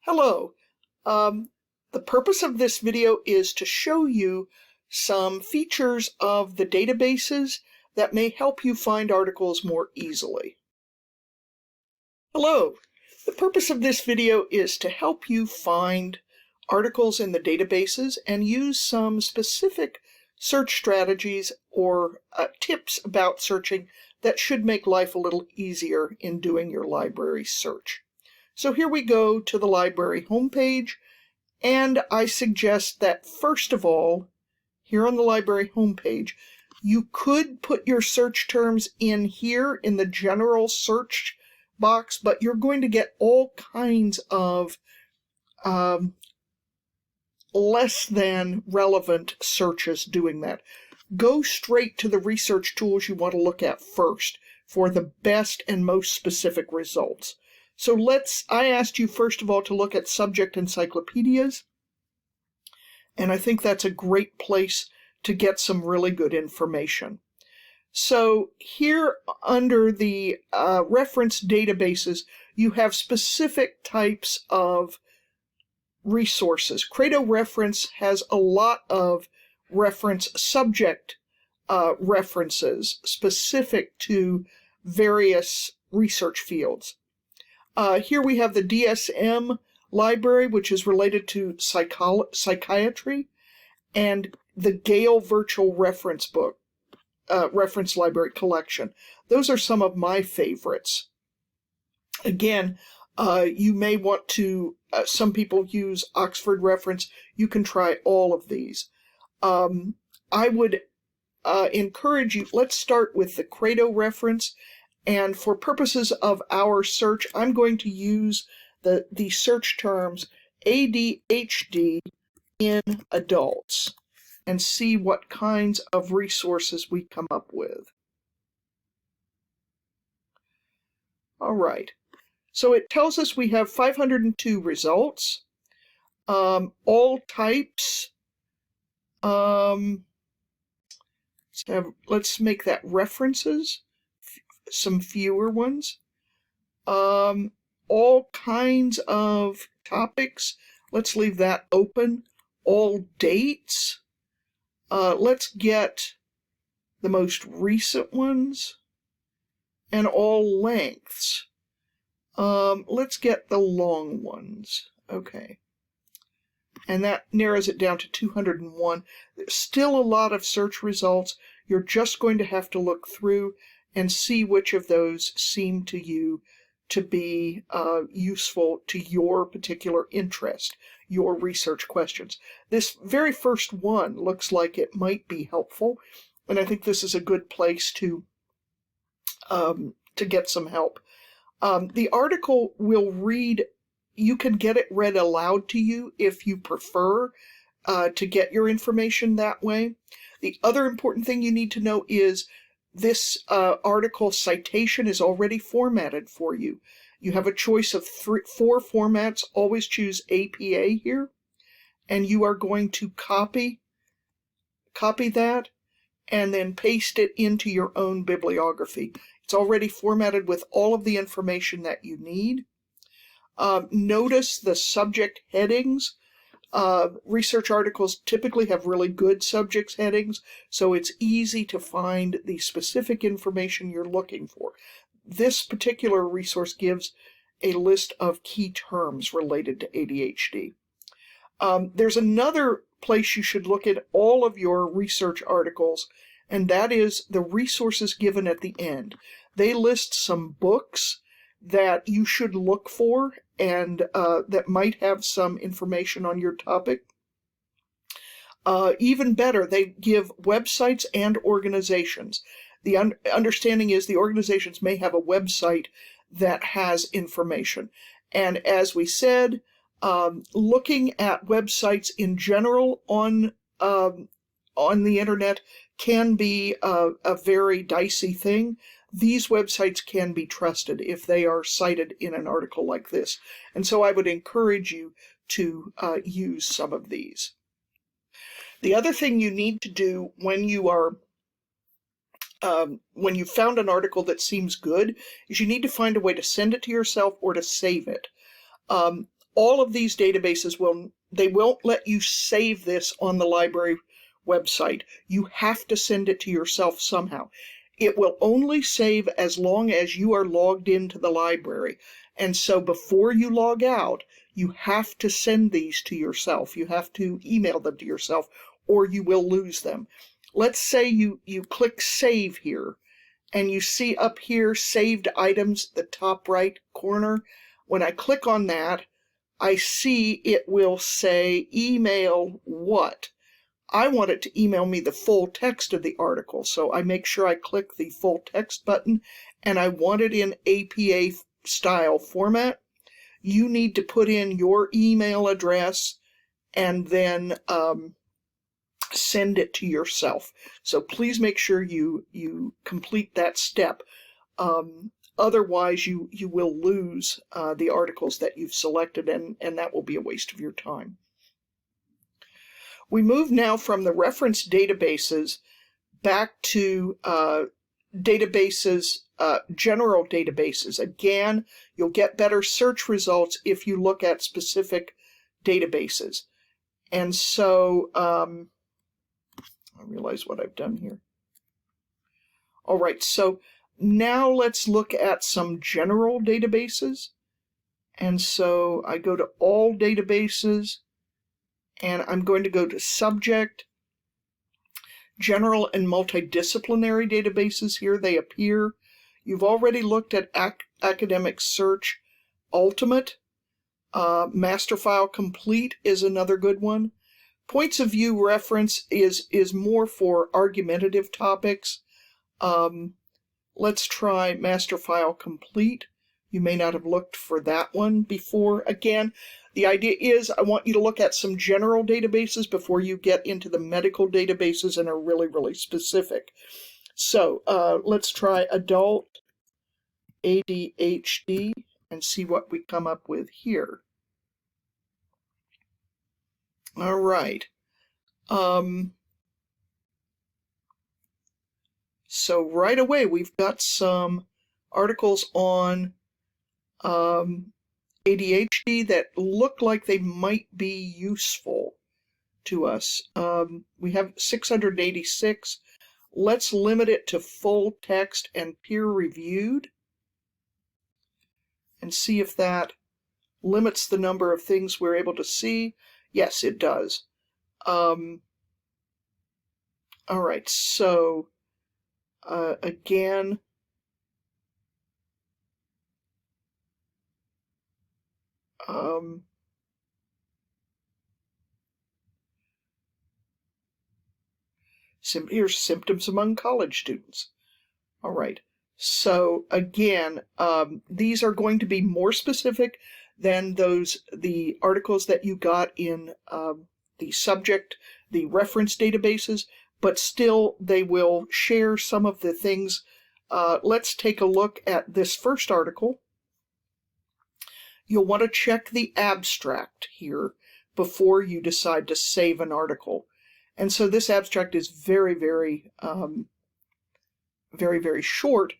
Hello. The purpose of this video is to show you some features of the databases that may help you find articles more easily. Hello. The purpose of this video is to help you find articles in the databases and use some specific search strategies or tips about searching that should make life a little easier in doing your library search. So here we go to the library homepage, and I suggest that first of all, here on the library homepage, you could put your search terms in here in the general search box, but you're going to get all kinds of less than relevant searches doing that. Go straight to the research tools you want to look at first for the best and most specific results. So I asked you first of all to look at subject encyclopedias, and I think that's a great place to get some really good information. So here under the reference databases, you have specific types of resources. Credo Reference has a lot of reference subject references specific to various research fields. Here we have the DSM library, which is related to psychiatry, and the Gale Virtual Reference Book, Reference Library Collection. Those are some of my favorites. Again, you may want to, some people use Oxford Reference. You can try all of these. I would encourage you, let's start with the Credo Reference. And for purposes of our search, I'm going to use the search terms ADHD in adults and see what kinds of resources we come up with. All right. So it tells us we have 502 results, all types. Let's make that references. Some fewer ones, all kinds of topics. Let's leave that open. All dates. Let's get the most recent ones, and all lengths. Let's get the long ones. Okay. And that narrows it down to 201. There's still a lot of search results. You're just going to have to look through and see which of those seem to you to be useful to your particular interest, your research questions. This very first one looks like it might be helpful, and I think this is a good place to get some help. The article will read, you can get it read aloud to you if you prefer to get your information that way. The other important thing you need to know is this article citation is already formatted for you. You have a choice of 4 formats. Always choose APA here, and you are going to copy that and then paste it into your own bibliography. It's already formatted with all of the information that you need. Notice the subject headings. Research articles typically have really good subject headings, so it's easy to find the specific information you're looking for. This particular resource gives a list of key terms related to ADHD. There's another place you should look at all of your research articles, and that is the resources given at the end. They list some books that you should look for and that might have some information on your topic. Even better, they give websites and organizations. The understanding is the organizations may have a website that has information. And as we said, looking at websites in general on the internet can be a very dicey thing. These websites can be trusted if they are cited in an article like this. And so I would encourage you to use some of these. The other thing you need to do when you are when you found an article that seems good is you need to find a way to send it to yourself or to save it. all of these databases they won't let you save this on the library website. You have to send it to yourself somehow. It will only save as long as you are logged into the library. And so before you log out, you have to send these to yourself. You have to email them to yourself, or you will lose them. Let's say you click Save here, and you see up here Saved Items, the top right corner. When I click on that, I see it will say email what? I want it to email me the full text of the article, so I make sure I click the full text button, and I want it in APA style format. You need to put in your email address and then send it to yourself. So please make sure you complete that step. Otherwise, you will lose the articles that you've selected, and that will be a waste of your time. We move now from the reference databases back to databases, general databases. Again, you'll get better search results if you look at specific databases. And so, I realize what I've done here. All right, so now let's look at some general databases. And so I go to all databases, and I'm going to go to subject, general and multidisciplinary databases. Here they appear. You've already looked at Academic Search Ultimate. Master File Complete is another good one. Points of View Reference is more for argumentative topics. Let's try Master File Complete. You may not have looked for that one before. Again, the idea is I want you to look at some general databases before you get into the medical databases and are really, really specific. So let's try adult ADHD and see what we come up with here. All right. So right away we've got some articles on ADHD that look like they might be useful to us. We have 686. Let's limit it to full text and peer-reviewed and see if that limits the number of things we're able to see. Yes, it does. All right, so again, here's symptoms among college students. All right, so again, these are going to be more specific than the articles that you got in the subject, the reference databases, but still they will share some of the things. Let's take a look at this first article. You'll want to check the abstract here before you decide to save an article. And so this abstract is very, very short.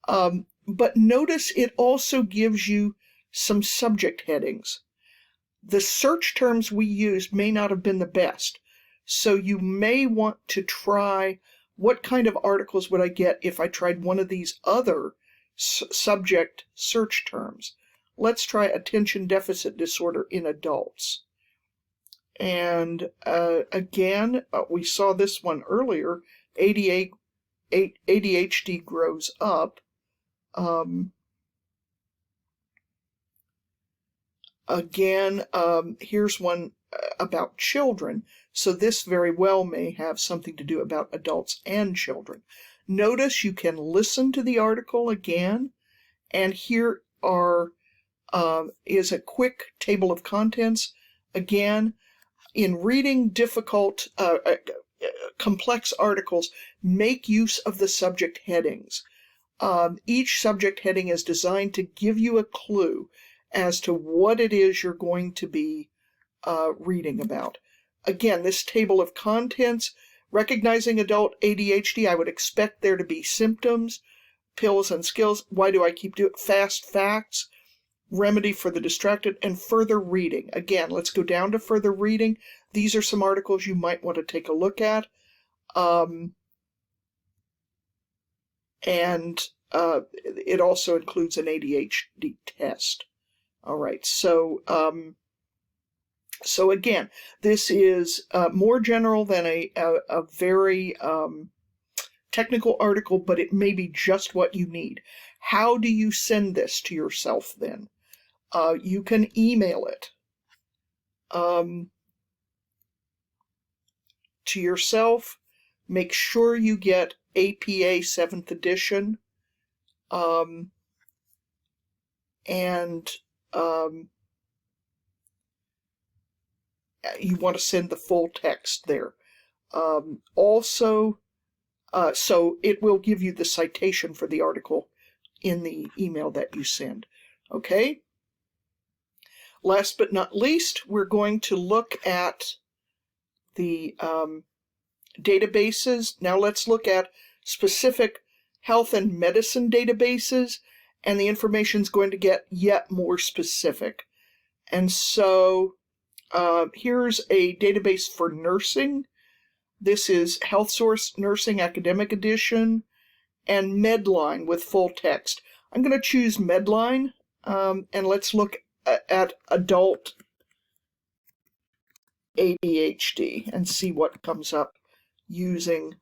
But notice it also gives you some subject headings. The search terms we used may not have been the best. So you may want to try what kind of articles would I get if I tried one of these other subject search terms. Let's try attention deficit disorder in adults. And again, we saw this one earlier, ADHD grows up. Again, here's one about children. So this very well may have something to do about adults and children. Notice you can listen to the article again, and here is a quick table of contents. Again, in reading difficult, complex articles, make use of the subject headings. Each subject heading is designed to give you a clue as to what it is you're going to be reading about. Again, this table of contents, recognizing adult ADHD, I would expect there to be symptoms, pills and skills. Why do I keep doing fast facts? remedy for the distracted, and further reading. Again, let's go down to further reading. These are some articles you might want to take a look at. And it also includes an ADHD test. All right, so again, this is more general than a very technical article, but it may be just what you need. How do you send this to yourself then? You can email it to yourself. Make sure you get APA 7th edition, and you want to send the full text there. Also, so it will give you the citation for the article in the email that you send. Okay? Last but not least, we're going to look at the databases. Now let's look at specific health and medicine databases, and the information is going to get yet more specific. And so here's a database for nursing. This is HealthSource Nursing Academic Edition and Medline with full text. I'm going to choose Medline, and let's look at adult ADHD and see what comes up using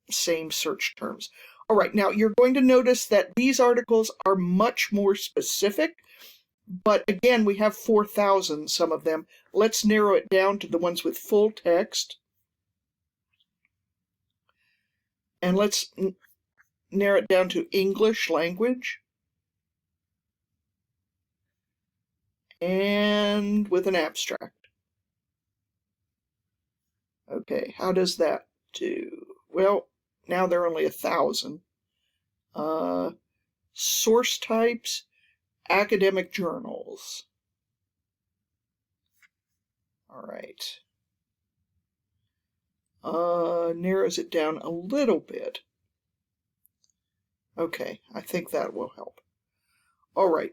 same search terms. All right, now you're going to notice that these articles are much more specific, but again, we have 4,000, some of them. Let's narrow it down to the ones with full text. And let's narrow it down to English language. And with an abstract. Okay, how does that do? Well, now there are only 1,000. Source types, academic journals. All right. Narrows it down a little bit. Okay, I think that will help. All right.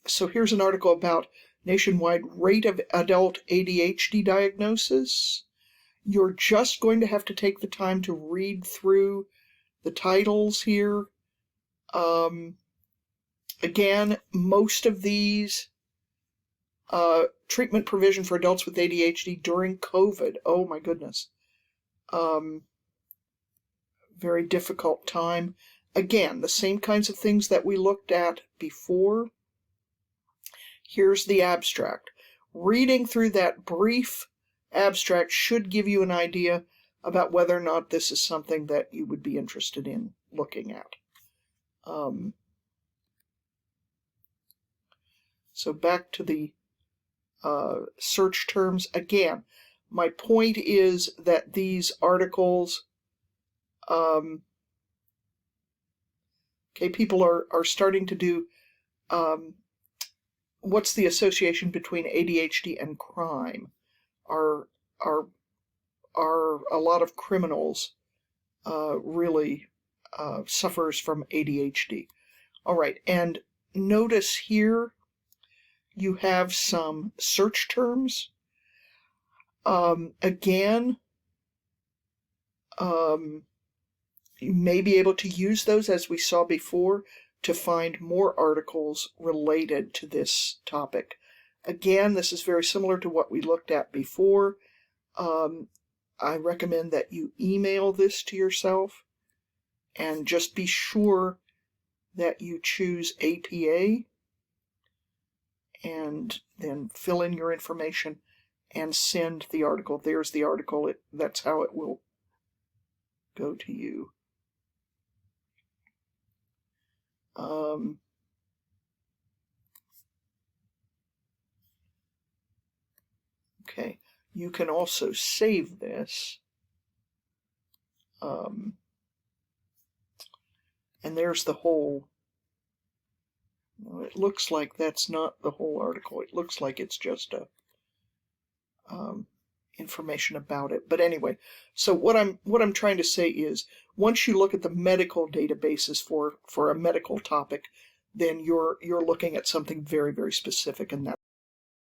So here's an article about nationwide rate of adult ADHD diagnosis. You're just going to have to take the time to read through the titles here. Again, most of these treatment provision for adults with ADHD during COVID. Oh my goodness. Very difficult time. Again, the same kinds of things that we looked at before. Here's the abstract. Reading through that brief abstract should give you an idea about whether or not this is something that you would be interested in looking at. So back to the search terms. Again, my point is that these articles, people are starting to do what's the association between ADHD and crime? Are a lot of criminals really suffers from ADHD? All right, and notice here you have some search terms. Again, you may be able to use those, as we saw before, to find more articles related to this topic. Again, this is very similar to what we looked at before. I recommend that you email this to yourself and just be sure that you choose APA and then fill in your information and send the article. There's the article. That's how it will go to you. Okay, you can also save this. And there's the whole. It looks like that's not the whole article. It looks like it's just a information about it. But anyway, so what I'm trying to say is, once you look at the medical databases for a medical topic, then you're looking at something very, very specific, and